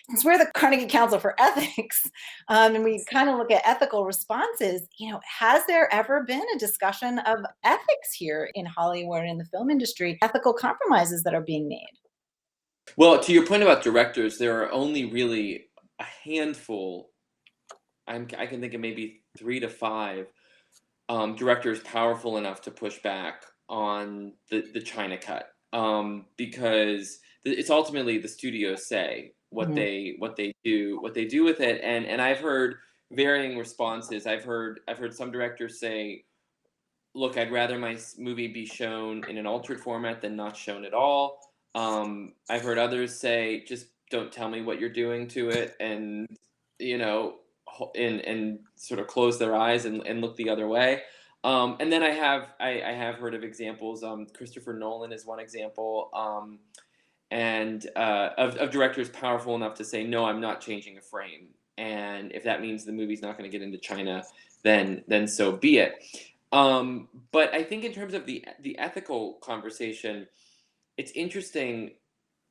Since we're the Carnegie Council for Ethics, and we kind of look at ethical responses, has there ever been a discussion of ethics here in Hollywood and in the film industry, ethical compromises that are being made? Well, to your point about directors, there are only really a handful. I can think of maybe 3 to 5 directors powerful enough to push back on the China cut, because it's ultimately the studios say Mhm. what they do with it, and I've heard varying responses. I've heard some directors say, look, I'd rather my movie be shown in an altered format than not shown at all. I've heard others say, just don't tell me what you're doing to it, and you know, and sort of close their eyes and look the other way. And then I have heard of examples. Christopher Nolan is one example, and of directors powerful enough to say, no, I'm not changing a frame, and if that means the movie's not going to get into China, then so be it. But I think in terms of the ethical conversation, it's interesting.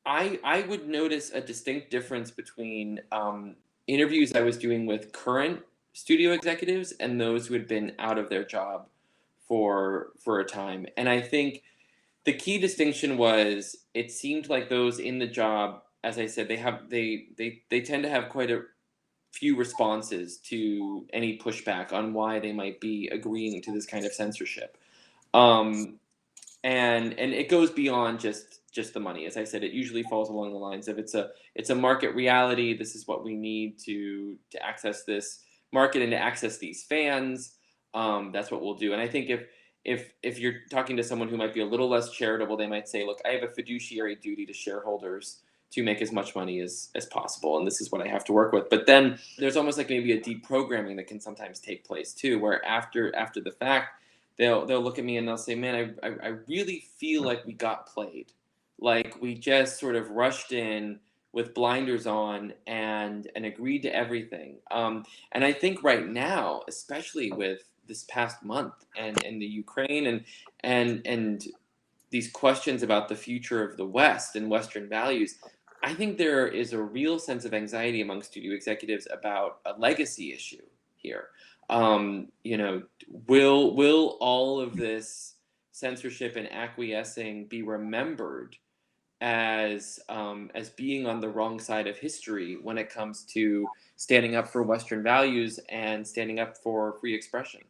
I would notice a distinct difference between interviews I was doing with current studio executives and those who had been out of their job for a time. And I think the key distinction was it seemed like those in the job, as I said, they tend to have quite a few responses to any pushback on why they might be agreeing to this kind of censorship. Um, and it goes beyond just the money. As I said, it usually falls along the lines of it's a market reality. This is what we need to access this market and to access these fans. That's what we'll do. And I think if you're talking to someone who might be a little less charitable, they might say, look, I have a fiduciary duty to shareholders to make as much money as possible, and this is what I have to work with. But then there's almost like maybe a deprogramming that can sometimes take place too, where after the fact, they'll look at me and they'll say, man, I really feel like we got played, like we just sort of rushed in with blinders on and agreed to everything. And I think right now, especially with this past month and the Ukraine and these questions about the future of the West and Western values, I think there is a real sense of anxiety among studio executives about a legacy issue here. You know, will all of this censorship and acquiescing be remembered as being on the wrong side of history when it comes to standing up for Western values and standing up for free expression?